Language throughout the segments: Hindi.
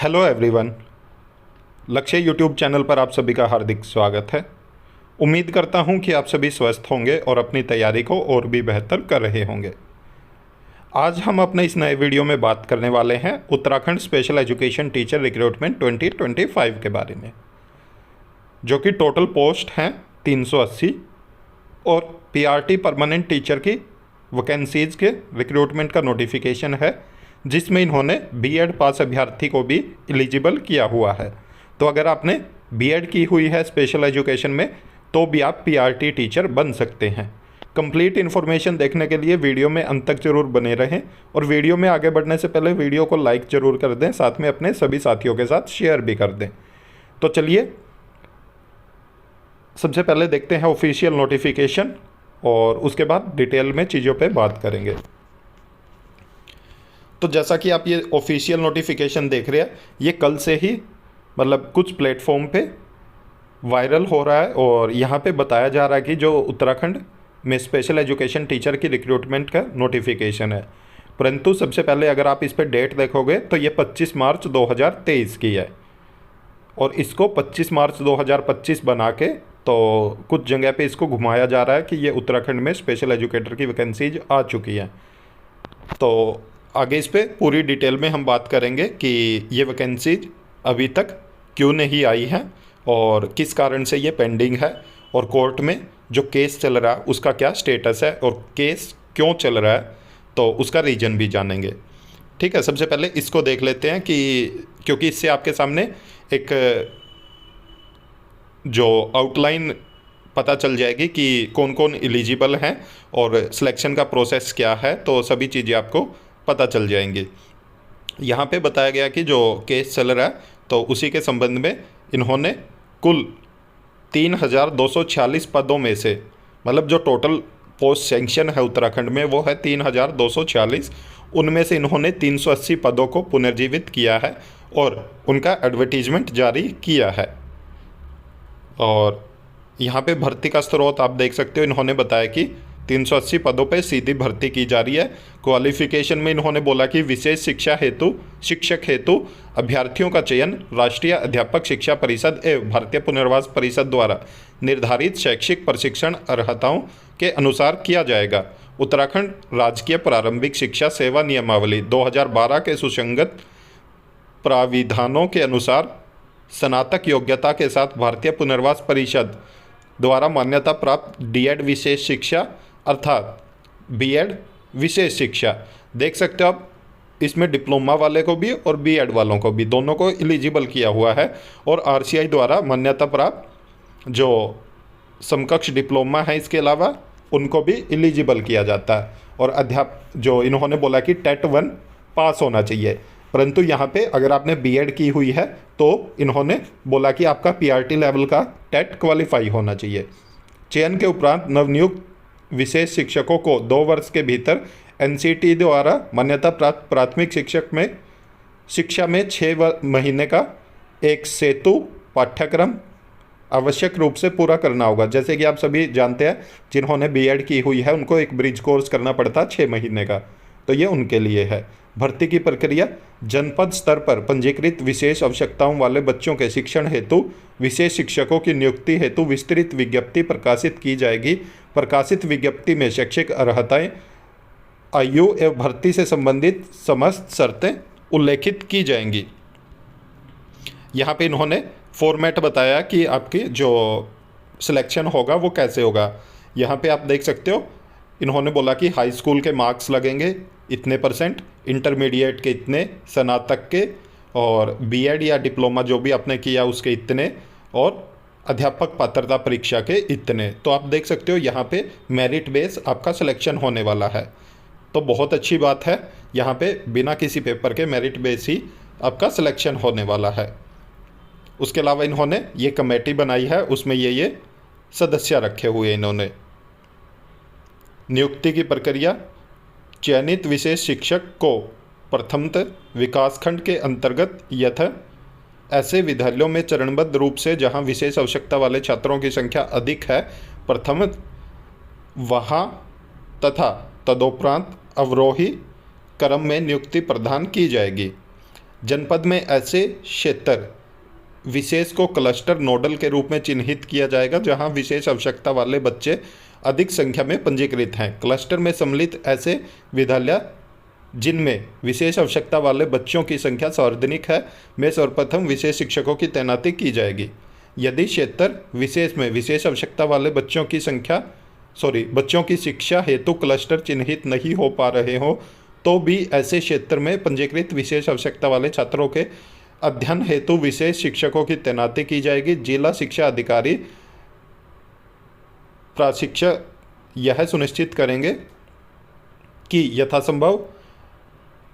Hello everyone. लक्ष्य यूट्यूब चैनल पर आप सभी का हार्दिक स्वागत है। उम्मीद करता हूं कि आप सभी स्वस्थ होंगे और अपनी तैयारी को और भी बेहतर कर रहे होंगे। आज हम अपने इस नए वीडियो में बात करने वाले हैं Uttarakhand special education teacher recruitment 2025 के बारे में, जो कि टोटल पोस्ट हैं 380 और पीआरटी परमानेंट टीचर की वैकेंसीज़ के रिक्रूटमेंट का नोटिफिकेशन है, जिसमें इन्होंने बीएड पास अभ्यर्थी को भी एलिजिबल किया हुआ है। तो अगर आपने बीएड की हुई है स्पेशल एजुकेशन में तो भी आप पीआरटी टीचर बन सकते हैं। कंप्लीट इन्फॉर्मेशन देखने के लिए वीडियो में अंत तक जरूर बने रहें और वीडियो में आगे बढ़ने से पहले वीडियो को लाइक ज़रूर कर दें, साथ में अपने सभी साथियों के साथ शेयर भी कर दें। तो चलिए सबसे पहले देखते हैं ऑफिशियल नोटिफिकेशन और उसके बाद डिटेल में चीज़ों पे बात करेंगे। तो जैसा कि आप ये ऑफिशियल नोटिफिकेशन देख रहे हैं, ये कल से ही मतलब कुछ प्लेटफॉर्म पे वायरल हो रहा है और यहाँ पे बताया जा रहा है कि जो उत्तराखंड में स्पेशल एजुकेशन टीचर की रिक्रूटमेंट का नोटिफिकेशन है। परंतु सबसे पहले अगर आप इस पर डेट देखोगे तो ये 25 मार्च 2023 की है और इसको 25 मार्च 2025 बना के तो कुछ जगह पे इसको घुमाया जा रहा है कि ये उत्तराखंड में स्पेशल एजुकेटर की वैकेंसीज आ चुकी हैं। तो आगे इस पर पूरी डिटेल में हम बात करेंगे कि ये वैकेंसीज अभी तक क्यों नहीं आई है और किस कारण से ये पेंडिंग है और कोर्ट में जो केस चल रहा है उसका क्या स्टेटस है और केस क्यों चल रहा है तो उसका रीज़न भी जानेंगे। ठीक है, सबसे पहले इसको देख लेते हैं कि क्योंकि इससे आपके सामने एक जो आउटलाइन पता चल जाएगी कि कौन कौन एलिजिबल हैं और सिलेक्शन का प्रोसेस क्या है, तो सभी चीज़ें आपको पता चल जाएंगी। यहाँ पे बताया गया कि जो केस चल रहा है तो उसी के संबंध में इन्होंने कुल 3,246 पदों में से मतलब जो टोटल पोस्ट सेंक्शन है उत्तराखंड में वो है 3,246, उनमें से इन्होंने 380 पदों को पुनर्जीवित किया है और उनका एडवर्टीजमेंट जारी किया है। और यहाँ पे भर्ती का स्रोत आप देख सकते हो, इन्होंने बताया कि 380 पदों पे सीधी भर्ती की जा रही है। क्वालिफिकेशन में इन्होंने बोला कि विशेष शिक्षक हेतु अभ्यर्थियों का चयन राष्ट्रीय अध्यापक शिक्षा परिषद एवं भारतीय पुनर्वास परिषद द्वारा निर्धारित शैक्षिक प्रशिक्षण अर्हताओं के अनुसार किया जाएगा। उत्तराखंड राजकीय प्रारंभिक शिक्षा सेवा नियमावली 2012 के सुसंगत प्राविधानों के अनुसार स्नातक योग्यता के साथ भारतीय पुनर्वास परिषद द्वारा मान्यता प्राप्त डीएड विशेष शिक्षा अर्थात बीएड विशेष शिक्षा देख सकते हो आप, इसमें डिप्लोमा वाले को भी और बीएड वालों को भी दोनों को एलिजिबल किया हुआ है। और आरसीआई द्वारा मान्यता प्राप्त जो समकक्ष डिप्लोमा है इसके अलावा उनको भी एलिजिबल किया जाता है। और जो इन्होंने बोला कि टेट 1 पास होना चाहिए, परंतु यहाँ पे अगर आपने बीएड की हुई है तो इन्होंने बोला कि आपका पीआरटी लेवल का टेट क्वालिफाई होना चाहिए। चयन के उपरांत नवनियुक्त विशेष शिक्षकों को 2 वर्ष के भीतर एनसीटी द्वारा मान्यता प्राप्त प्राथमिक शिक्षा में 6 महीने का एक सेतु पाठ्यक्रम आवश्यक रूप से पूरा करना होगा। जैसे कि आप सभी जानते हैं, जिन्होंने बीएड की हुई है उनको एक ब्रिज कोर्स करना पड़ता है 6 महीने का, तो ये उनके लिए है। भर्ती की प्रक्रिया जनपद स्तर पर पंजीकृत विशेष आवश्यकताओं वाले बच्चों के शिक्षण हेतु विशेष शिक्षकों की नियुक्ति हेतु विस्तृत विज्ञप्ति प्रकाशित की जाएगी। प्रकाशित विज्ञप्ति में शैक्षिक अर्हताएं, आयु एवं भर्ती से संबंधित समस्त शर्तें उल्लेखित की जाएंगी। यहाँ पे इन्होंने फॉर्मेट बताया कि आपकी जो सिलेक्शन होगा वो कैसे होगा। यहाँ पे आप देख सकते हो, इन्होंने बोला कि हाई स्कूल के मार्क्स लगेंगे इतने %, इंटरमीडिएट के इतने, स्नातक के और बीएड या डिप्लोमा जो भी आपने किया उसके इतने और अध्यापक पात्रता परीक्षा के इतने। तो आप देख सकते हो यहाँ पे मेरिट बेस आपका सिलेक्शन होने वाला है, तो बहुत अच्छी बात है। यहाँ पे बिना किसी पेपर के मेरिट बेस ही आपका सिलेक्शन होने वाला है। उसके अलावा इन्होंने ये कमेटी बनाई है, उसमें ये सदस्य रखे हुए इन्होंने। नियुक्ति की प्रक्रिया, चयनित विशेष शिक्षक को प्रथमतः विकासखंड के अंतर्गत यथा ऐसे विद्यालयों में चरणबद्ध रूप से जहां विशेष आवश्यकता वाले छात्रों की संख्या अधिक है प्रथम वहां तथा तदोपरांत अवरोही क्रम में नियुक्ति प्रदान की जाएगी। जनपद में ऐसे क्षेत्र विशेष को क्लस्टर नोडल के रूप में चिन्हित किया जाएगा जहां विशेष आवश्यकता वाले बच्चे अधिक संख्या में पंजीकृत हैं। क्लस्टर में सम्मिलित ऐसे विद्यालय जिनमें विशेष आवश्यकता वाले बच्चों की संख्या सर्वाधिक है में सर्वप्रथम विशेष शिक्षकों की तैनाती की जाएगी। यदि क्षेत्र विशेष में विशेष आवश्यकता वाले बच्चों की शिक्षा हेतु क्लस्टर चिन्हित नहीं हो पा रहे हो तो भी ऐसे क्षेत्र में पंजीकृत विशेष आवश्यकता वाले छात्रों के अध्ययन हेतु विशेष शिक्षकों की तैनाती की जाएगी। जिला शिक्षा अधिकारी प्रशिक्षक यह सुनिश्चित करेंगे कि यथासंभव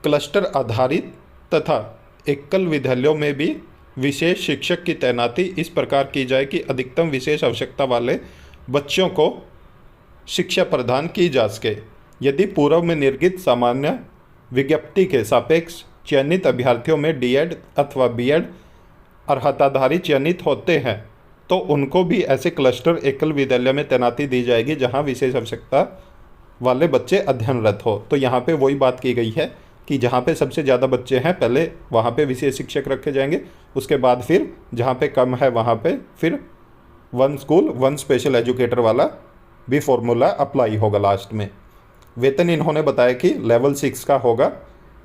क्लस्टर आधारित तथा एकल विद्यालयों में भी विशेष शिक्षक की तैनाती इस प्रकार की जाए कि अधिकतम विशेष आवश्यकता वाले बच्चों को शिक्षा प्रदान की जा सके। यदि पूर्व में निर्गत सामान्य विज्ञप्ति के सापेक्ष चयनित अभ्यर्थियों में डीएड अथवा बीएड अर्हताधारी चयनित होते हैं तो उनको भी ऐसे क्लस्टर एकल विद्यालय में तैनाती दी जाएगी जहां विशेष आवश्यकता वाले बच्चे अध्ययनरत हो। तो यहाँ पे वही बात की गई है कि जहाँ पे सबसे ज़्यादा बच्चे हैं पहले वहाँ पे विशेष शिक्षक रखे जाएंगे, उसके बाद फिर जहाँ पे कम है वहाँ पे फिर one school one special educator वाला भी फॉर्मूला अप्लाई होगा लास्ट में। वेतन इन्होंने बताया कि लेवल 6 का होगा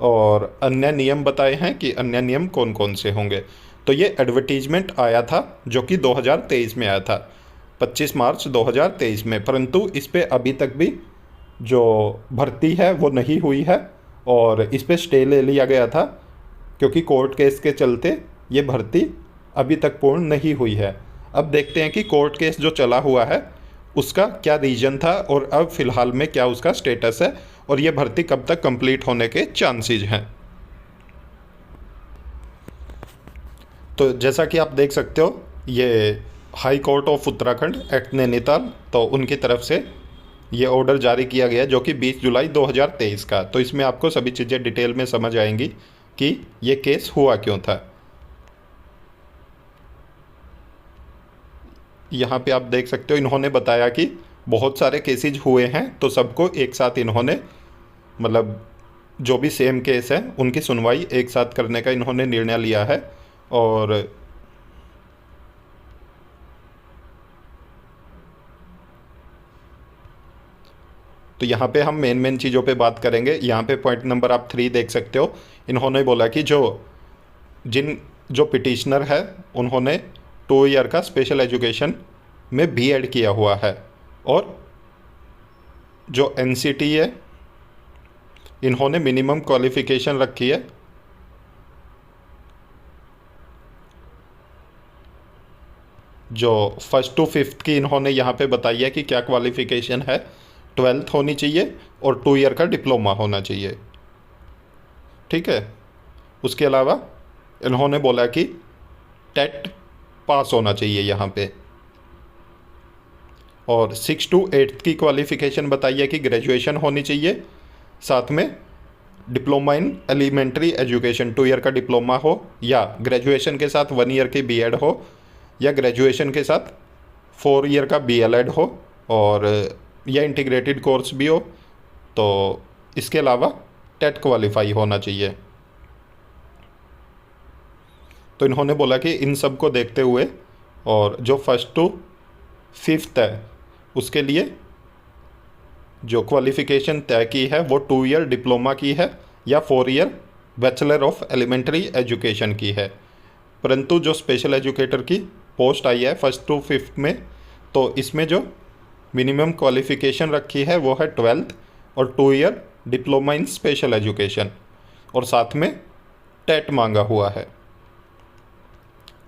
और अन्य नियम बताए हैं कि अन्य नियम कौन कौन से होंगे। तो ये एडवर्टीजमेंट आया था जो कि 2023 में आया था, 25 मार्च 2023 में, परंतु इस पर अभी तक भी जो भर्ती है वो नहीं हुई है और इस पर स्टे ले लिया गया था क्योंकि कोर्ट केस के चलते ये भर्ती अभी तक पूर्ण नहीं हुई है। अब देखते हैं कि कोर्ट केस जो चला हुआ है उसका क्या रीज़न था और अब फ़िलहाल में क्या उसका स्टेटस है और ये भर्ती कब तक कंप्लीट होने के चांसेस हैं। तो जैसा कि आप देख सकते हो ये high court of Uttarakhand at Nainital, तो उनकी तरफ से ये ऑर्डर जारी किया गया जो कि 20 जुलाई 2023 का। तो इसमें आपको सभी चीज़ें डिटेल में समझ आएंगी कि ये केस हुआ क्यों था। यहाँ पे आप देख सकते हो इन्होंने बताया कि बहुत सारे केसेज हुए हैं तो सबको एक साथ इन्होंने मतलब जो भी सेम केस है उनकी सुनवाई एक साथ करने का इन्होंने निर्णय लिया है। और तो यहाँ पे हम मेन चीज़ों पे बात करेंगे। यहाँ पे पॉइंट नंबर आप 3 देख सकते हो। इन्होंने बोला कि जो पिटिशनर है उन्होंने 2 ईयर का स्पेशल एजुकेशन में बीएड किया हुआ है और जो एनसीटी है इन्होंने मिनिमम क्वालिफ़िकेशन रखी है जो 1st to 5th की इन्होंने यहाँ पे बताई है कि क्या क्वालिफ़िकेशन है। 12th होनी चाहिए और 2 ईयर का डिप्लोमा होना चाहिए, ठीक है। उसके अलावा इन्होंने बोला कि टेट पास होना चाहिए यहाँ पे। और 6 to 8th की क्वालिफ़िकेशन बताई है कि ग्रेजुएशन होनी चाहिए, साथ में diploma in elementary education 2 year का डिप्लोमा हो या ग्रेजुएशन के साथ 1 ईयर की बीएड हो या ग्रेजुएशन के साथ 4 ईयर का बीएलएड हो और या इंटीग्रेटेड कोर्स भी हो। तो इसके अलावा टेट क्वालिफाई होना चाहिए। तो इन्होंने बोला कि इन सब को देखते हुए और जो 1st to 5th है उसके लिए जो क्वालिफ़िकेशन तय की है वो 2 ईयर डिप्लोमा की है या 4 year bachelor of elementary education की है। परंतु जो स्पेशल एजुकेटर की पोस्ट आई है 1st to 5th में, तो इसमें जो मिनिमम क्वालिफ़िकेशन रखी है वो है 12th और 2 year diploma in special education और साथ में टेट मांगा हुआ है।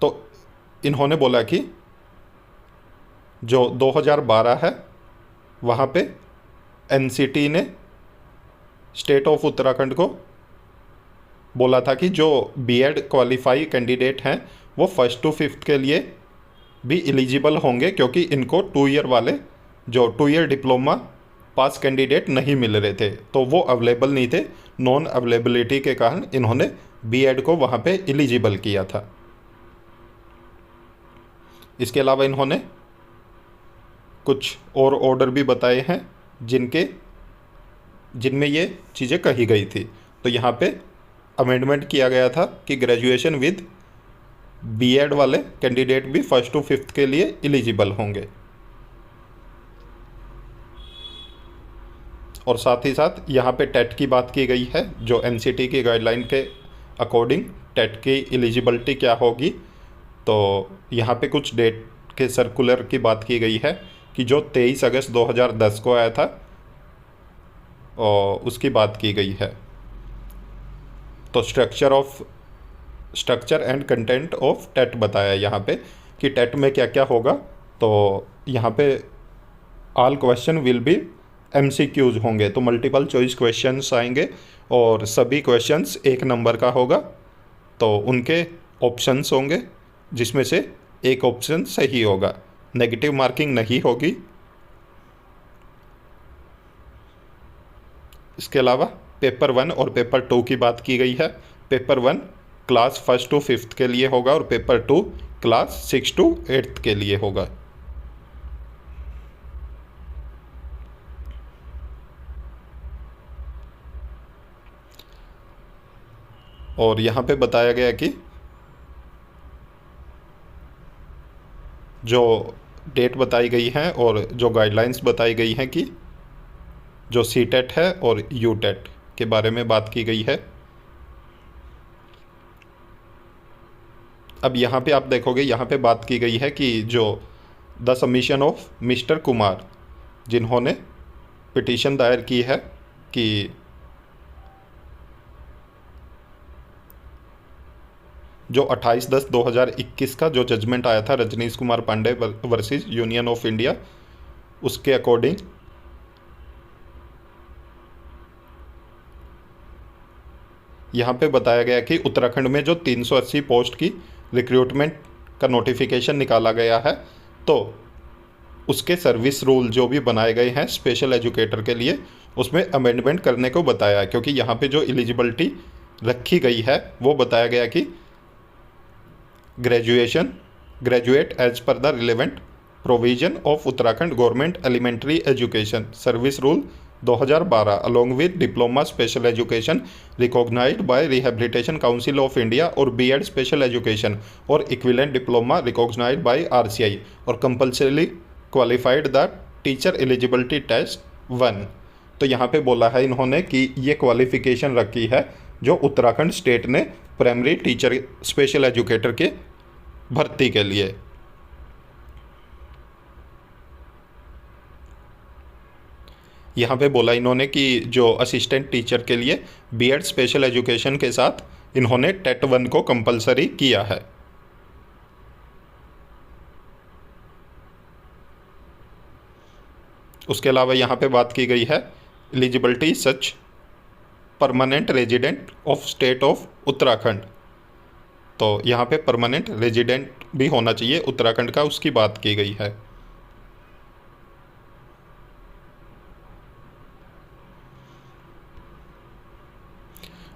तो इन्होंने बोला कि जो 2012 है वहाँ पे एनसीटी ने स्टेट ऑफ उत्तराखंड को बोला था कि जो बीएड क्वालिफाई कैंडिडेट हैं वो 1st to 5th के लिए भी एलिजिबल होंगे क्योंकि इनको 2 ईयर वाले जो 2 ईयर डिप्लोमा पास कैंडिडेट नहीं मिल रहे थे तो वो अवेलेबल नहीं थे। नॉन अवेलेबिलिटी के कारण इन्होंने बीएड को वहाँ पे एलिजिबल किया था। इसके अलावा इन्होंने कुछ और ऑर्डर भी बताए हैं जिनमें ये चीज़ें कही गई थी। तो यहाँ पे अमेंडमेंट किया गया था कि ग्रेजुएशन विद बीएड वाले कैंडिडेट भी 1st to 5th के लिए एलिजिबल होंगे। और साथ ही साथ यहाँ पे टेट की बात की गई है, जो एनसीटी की गाइडलाइन के अकॉर्डिंग टेट की एलिजिबिलिटी क्या होगी। तो यहाँ पे कुछ डेट के सर्कुलर की बात की गई है कि जो 23 अगस्त 2010 को आया था और उसकी बात की गई है। तो structure and content of TET बताया यहाँ पे कि टेट में क्या क्या होगा। तो यहाँ पे all question will be MCQs होंगे, तो मल्टीपल चॉइस क्वेश्चंस आएंगे और सभी क्वेश्चंस 1 नंबर का होगा। तो उनके ऑप्शंस होंगे जिसमें से एक ऑप्शन सही होगा, नेगेटिव मार्किंग नहीं होगी। इसके अलावा पेपर 1 और पेपर 2 की बात की गई है। Paper 1 class 1st to 5th के लिए होगा और paper 2 class 6th to 8th के लिए होगा। और यहाँ पे बताया गया कि जो डेट बताई गई है और जो गाइडलाइंस बताई गई हैं कि जो CTET है और UTET के बारे में बात की गई है। अब यहाँ पे आप देखोगे, यहाँ पे बात की गई है कि जो the submission of mister Kumar, जिन्होंने पिटीशन दायर की है कि जो 28/10/2021 का जो जजमेंट आया था Rajneesh Kumar Pandey versus union of India, उसके अकॉर्डिंग यहाँ पे बताया गया कि उत्तराखंड में जो 380 पोस्ट की रिक्रूटमेंट का नोटिफिकेशन निकाला गया है, तो उसके सर्विस रूल जो भी बनाए गए हैं स्पेशल एजुकेटर के लिए, उसमें अमेंडमेंट करने को बताया है। क्योंकि यहाँ पे जो एलिजिबिलिटी रखी गई है वो बताया गया कि graduate as per the relevant provision of Uttarakhand government elementary education service rule 2012 along with diploma special education recognised by rehabilitation council of India और बीएड स्पेशल एजुकेशन और equivalent diploma recognised by RCI और compulsory qualified the teacher eligibility test 1। तो यहाँ पे बोला है इन्होंने कि ये क्वालिफिकेशन रखी है जो उत्तराखंड स्टेट ने प्राइमरी टीचर स्पेशल एजुकेटर के भर्ती के लिए। यहाँ पे बोला इन्होंने कि जो असिस्टेंट टीचर के लिए बीएड स्पेशल एजुकेशन के साथ इन्होंने टेट 1 को कंपलसरी किया है। उसके अलावा यहाँ पे बात की गई है eligibility such permanent resident of state of Uttarakhand. तो यहाँ पे परमानेंट रेजिडेंट भी होना चाहिए उत्तराखंड का, उसकी बात की गई है।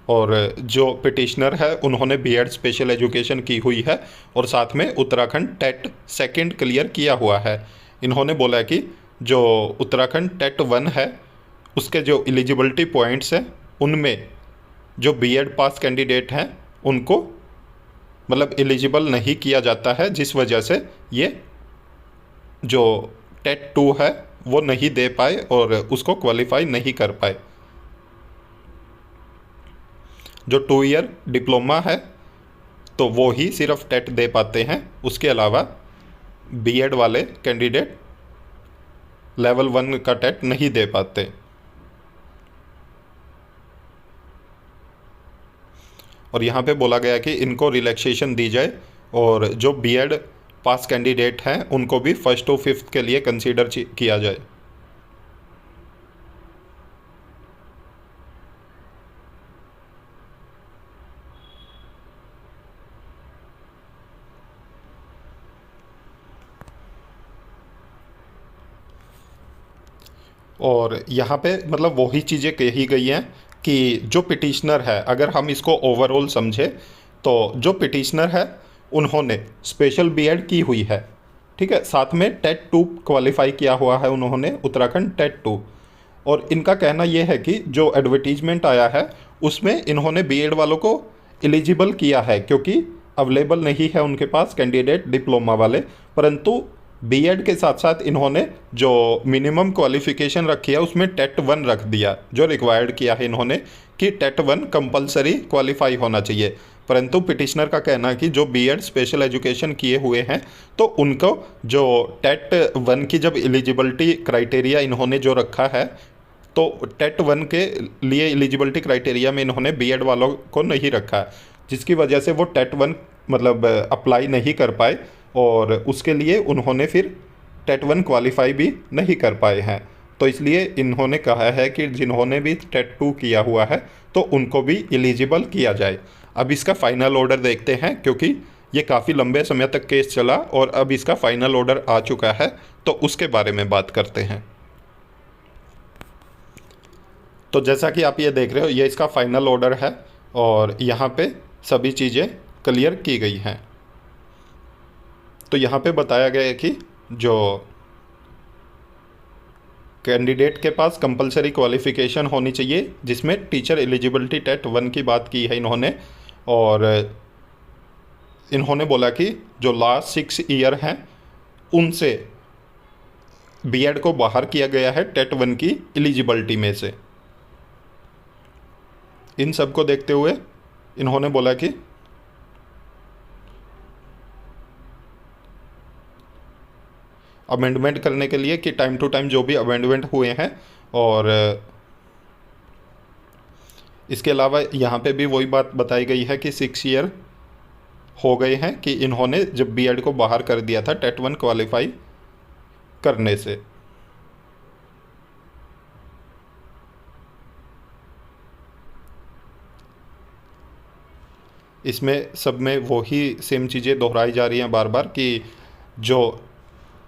और जो पिटिशनर है उन्होंने बीएड स्पेशल एजुकेशन की हुई है और साथ में उत्तराखंड टेट 2 क्लियर किया हुआ है। इन्होंने बोला कि जो उत्तराखंड टेट 1 है उसके जो एलिजिबिलिटी पॉइंट्स हैं उनमें जो बीएड पास कैंडिडेट हैं उनको मतलब एलिजिबल नहीं किया जाता है, जिस वजह से ये जो टेट 2 है वो नहीं दे पाए और उसको क्वालिफाई नहीं कर पाए। जो 2 ईयर डिप्लोमा है तो वो ही सिर्फ टेट दे पाते हैं, उसके अलावा बीएड वाले कैंडिडेट लेवल 1 का टेट नहीं दे पाते। और यहाँ पे बोला गया कि इनको रिलैक्सेशन दी जाए और जो बीएड पास कैंडिडेट हैं उनको भी 1st to 5th के लिए कंसीडर किया जाए। और यहाँ पे मतलब वही चीज़ें कही गई हैं कि जो पिटिशनर है, अगर हम इसको ओवरऑल समझे तो जो पिटिशनर है उन्होंने स्पेशल बीएड की हुई है, ठीक है, साथ में टेट 2 क्वालिफाई किया हुआ है उन्होंने उत्तराखंड टेट 2। और इनका कहना यह है कि जो एडवर्टीजमेंट आया है उसमें इन्होंने बीएड वालों को एलिजिबल किया है, क्योंकि अवेलेबल नहीं है उनके पास कैंडिडेट डिप्लोमा वाले। परंतु बीएड के साथ साथ इन्होंने जो मिनिमम क्वालिफिकेशन रखी है उसमें टेट 1 रख दिया, जो रिक्वायर्ड किया है इन्होंने कि टेट 1 कंपलसरी क्वालिफाई होना चाहिए। परंतु पिटिशनर का कहना है कि जो बीएड स्पेशल एजुकेशन किए हुए हैं तो उनको जो टेट 1 की जब एलिजिबिलिटी क्राइटेरिया इन्होंने जो रखा है, तो टेट 1 के लिए एलिजिबिलिटी क्राइटेरिया में इन्होंने बीएड वालों को नहीं रखा है, जिसकी वजह से वो टेट 1 मतलब अप्लाई नहीं कर पाए, और उसके लिए उन्होंने फिर टेट 1 क्वालिफाई भी नहीं कर पाए हैं। तो इसलिए इन्होंने कहा है कि जिन्होंने भी टेट 2 किया हुआ है तो उनको भी एलिजिबल किया जाए। अब इसका फाइनल ऑर्डर देखते हैं, क्योंकि ये काफ़ी लंबे समय तक केस चला और अब इसका फाइनल ऑर्डर आ चुका है, तो उसके बारे में बात करते हैं। तो जैसा कि आप ये देख रहे हो, ये इसका फाइनल ऑर्डर है और यहाँ पे सभी चीज़ें क्लियर की गई हैं। तो यहाँ पे बताया गया है कि जो कैंडिडेट के पास कंपलसरी क्वालिफिकेशन होनी चाहिए, जिसमें टीचर एलिजिबिलिटी टेट 1 की बात की है इन्होंने, और इन्होंने बोला कि जो लास्ट 6 ईयर हैं उनसे बीएड को बाहर किया गया है टेट 1 की एलिजिबिलिटी में से। इन सब को देखते हुए इन्होंने बोला कि अमेंडमेंट करने के लिए कि टाइम टू टाइम जो भी अमेंडमेंट हुए हैं, और इसके अलावा यहाँ पे भी वही बात बताई गई है कि 6 ईयर हो गए हैं कि इन्होंने जब बीएड को बाहर कर दिया था टेट 1 क्वालिफाई करने से। इसमें सब में वही सेम चीज़ें दोहराई जा रही हैं बार बार कि जो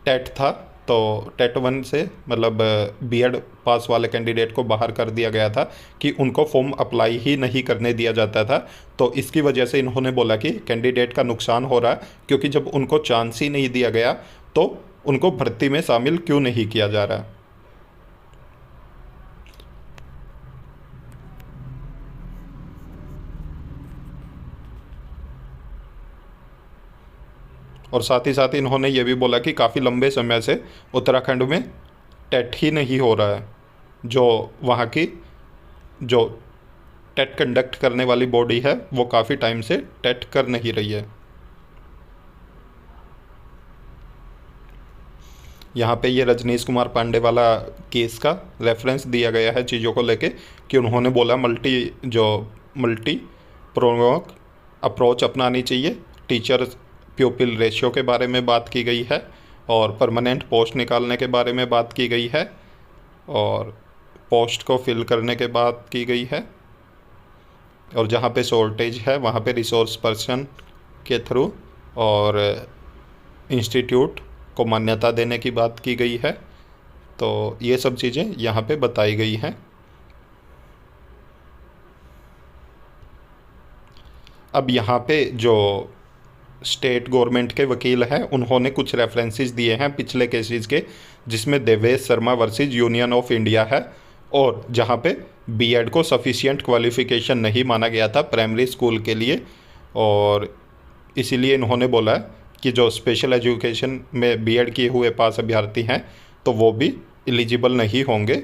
टेट था तो टेट 1 से मतलब बीएड पास वाले कैंडिडेट को बाहर कर दिया गया था कि उनको फॉर्म अप्लाई ही नहीं करने दिया जाता था। तो इसकी वजह से इन्होंने बोला कि कैंडिडेट का नुकसान हो रहा है, क्योंकि जब उनको चांस ही नहीं दिया गया तो उनको भर्ती में शामिल क्यों नहीं किया जा रहा। और साथ ही साथ इन्होंने ये भी बोला कि काफ़ी लंबे समय से उत्तराखंड में टेट ही नहीं हो रहा है, जो वहाँ की जो टेट कंडक्ट करने वाली बॉडी है वो काफ़ी टाइम से टेट कर नहीं रही है। यहाँ पे ये रजनीश कुमार पांडे वाला केस का रेफरेंस दिया गया है चीज़ों को लेके, कि उन्होंने बोला मल्टी प्रोंग अप्रोच अपनानी चाहिए, टीचर प्यूपिल रेशियो के बारे में बात की गई है, और परमानेंट पोस्ट निकालने के बारे में बात की गई है, और पोस्ट को फिल करने के बात की गई है, और जहाँ पे शॉर्टेज है वहाँ पे रिसोर्स पर्सन के थ्रू और इंस्टीट्यूट को मान्यता देने की बात की गई है। तो ये सब चीज़ें यहाँ पे बताई गई हैं। अब यहाँ पे जो स्टेट गवर्नमेंट के वकील हैं उन्होंने कुछ रेफरेंसेस दिए हैं पिछले केसेस के, जिसमें Devesh Sharma versus union of India है, और जहाँ पे बीएड को सफिशिएंट क्वालिफिकेशन नहीं माना गया था प्राइमरी स्कूल के लिए, और इसीलिए इन्होंने बोला कि जो स्पेशल एजुकेशन में बीएड किए हुए पास अभ्यर्थी हैं तो वो भी एलिजिबल नहीं होंगे।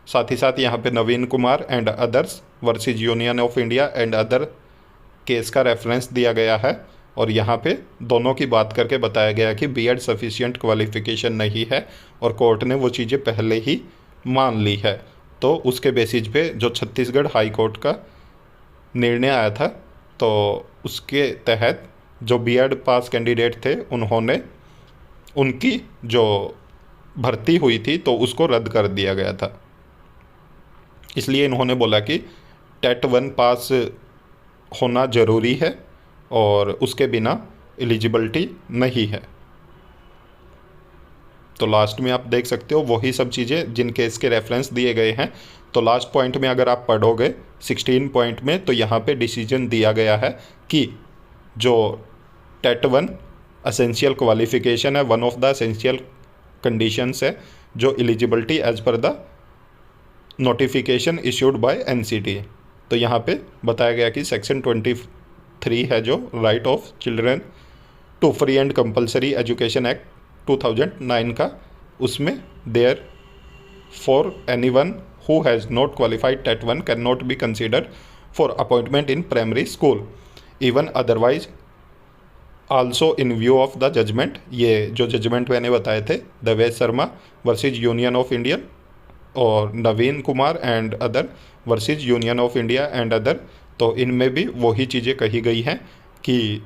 साथ ही साथ यहाँ पे Naveen Kumar and others versus union of India and other case का रेफरेंस दिया गया है, और यहाँ पे दोनों की बात करके बताया गया कि बीएड सफिशिएंट क्वालिफिकेशन नहीं है, और कोर्ट ने वो चीज़ें पहले ही मान ली है। तो उसके बेसिस पे जो छत्तीसगढ़ हाई कोर्ट का निर्णय आया था, तो उसके तहत जो बीएड पास कैंडिडेट थे उन्होंने उनकी जो भर्ती हुई थी तो उसको रद्द कर दिया गया था। इसलिए इन्होंने बोला कि टेट 1 पास होना ज़रूरी है और उसके बिना एलिजिबिलिटी नहीं है। तो लास्ट में आप देख सकते हो वही सब चीज़ें जिन केस के रेफरेंस दिए गए हैं। तो लास्ट पॉइंट में अगर आप पढ़ोगे 16 पॉइंट में, तो यहाँ पे डिसीजन दिया गया है कि जो टेट 1 असेंशियल क्वालिफिकेशन है, one of the essential conditions है, जो eligibility as per the notification issued by NCT. तो यहाँ पे बताया गया कि सेक्शन 23 है जो right of children to free and compulsory education act 2009 का, उसमें there for anyone who has not qualified TET 1 cannot be considered for appointment in primary school even otherwise also in view of the judgment। ये जो जजमेंट मैंने बताए थे Devesh Sharma versus union of India और Naveen Kumar and other versus union of India and other, तो इनमें भी वही चीज़ें कही गई हैं कि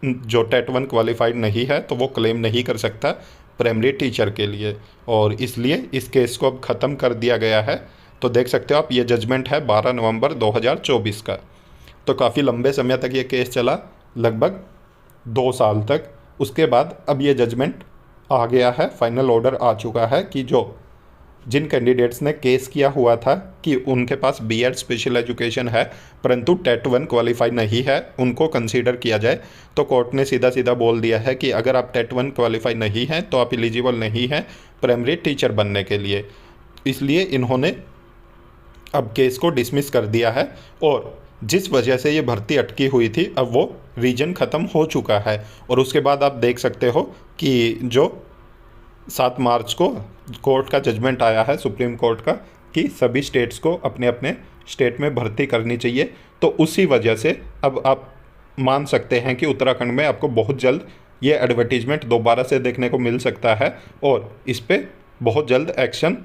जो TET 1 क्वालिफाइड नहीं है तो वो क्लेम नहीं कर सकता प्राइमरी टीचर के लिए, और इसलिए इस केस को अब ख़त्म कर दिया गया है। तो देख सकते हो आप, ये जजमेंट है 12 नवंबर 2024 का। तो काफ़ी लंबे समय तक ये केस चला, लगभग 2 साल तक। उसके बाद अब ये जजमेंट आ गया है, फाइनल ऑर्डर आ चुका है कि जिन कैंडिडेट्स ने केस किया हुआ था कि उनके पास बीएड स्पेशल एजुकेशन है परंतु TET 1 क्वालिफाई नहीं है, उनको कंसीडर किया जाए। तो कोर्ट ने सीधा सीधा बोल दिया है कि अगर आप TET 1 क्वालिफाई नहीं हैं तो आप एलिजिबल नहीं हैं प्राइमरी टीचर बनने के लिए। इसलिए इन्होंने अब केस को डिसमिस कर दिया है, और जिस वजह से ये भर्ती अटकी हुई थी अब वो रीजन ख़त्म हो चुका है। और उसके बाद आप देख सकते हो कि जो 7 मार्च को कोर्ट का जजमेंट आया है सुप्रीम कोर्ट का कि सभी स्टेट्स को अपने अपने स्टेट में भर्ती करनी चाहिए। तो उसी वजह से अब आप मान सकते हैं कि उत्तराखंड में आपको बहुत जल्द ये एडवर्टीजमेंट दोबारा से देखने को मिल सकता है, और इस पर बहुत जल्द एक्शन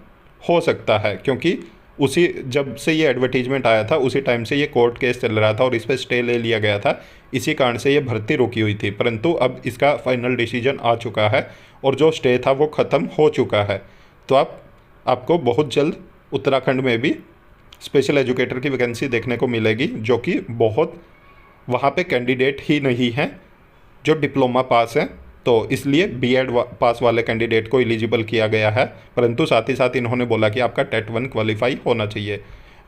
हो सकता है, क्योंकि उसी जब से ये एडवर्टीजमेंट आया था उसी टाइम से ये कोर्ट केस चल रहा था और इस पर स्टे ले लिया गया था। इसी कारण से ये भर्ती रुकी हुई थी, परंतु अब इसका फाइनल डिसीजन आ चुका है और जो स्टे था वो ख़त्म हो चुका है। तो आपको बहुत जल्द उत्तराखंड में भी स्पेशल एजुकेटर की वैकेंसी देखने को मिलेगी, जो कि बहुत वहाँ पे कैंडिडेट ही नहीं हैं जो डिप्लोमा पास हैं, तो इसलिए बीएड पास वाले कैंडिडेट को एलिजिबल किया गया है। परंतु साथ ही साथ इन्होंने बोला कि आपका TET 1 क्वालिफाई होना चाहिए।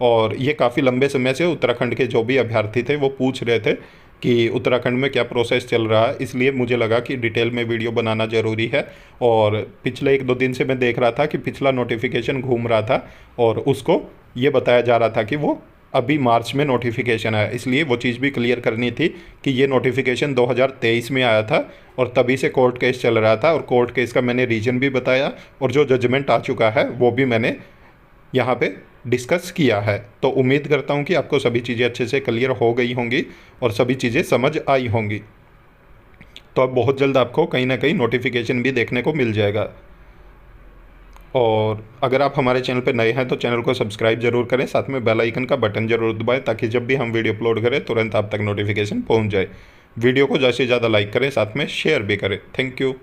और ये काफ़ी लंबे समय से उत्तराखंड के जो भी अभ्यर्थी थे वो पूछ रहे थे कि उत्तराखंड में क्या प्रोसेस चल रहा है, इसलिए मुझे लगा कि डिटेल में वीडियो बनाना ज़रूरी है। और पिछले 1-2 दिन से मैं देख रहा था कि पिछला नोटिफिकेशन घूम रहा था और उसको ये बताया जा रहा था कि वो अभी मार्च में नोटिफिकेशन आया, इसलिए वो चीज़ भी क्लियर करनी थी कि ये नोटिफिकेशन 2023 में आया था और तभी से कोर्ट केस चल रहा था, और कोर्ट केस का मैंने रीजन भी बताया और जो जजमेंट आ चुका है वो भी मैंने यहाँ पे डिस्कस किया है। तो उम्मीद करता हूँ कि आपको सभी चीज़ें अच्छे से क्लियर हो गई होंगी और सभी चीज़ें समझ आई होंगी। तो अब बहुत जल्द आपको कहीं ना कहीं नोटिफिकेशन भी देखने को मिल जाएगा। और अगर आप हमारे चैनल पर नए हैं तो चैनल को सब्सक्राइब जरूर करें, साथ में बेल आइकन का बटन जरूर दबाएं ताकि जब भी हम वीडियो अपलोड करें तुरंत आप तक नोटिफिकेशन पहुंच जाए। वीडियो को ज़्यादा से ज़्यादा लाइक करें, साथ में शेयर भी करें। Thank you.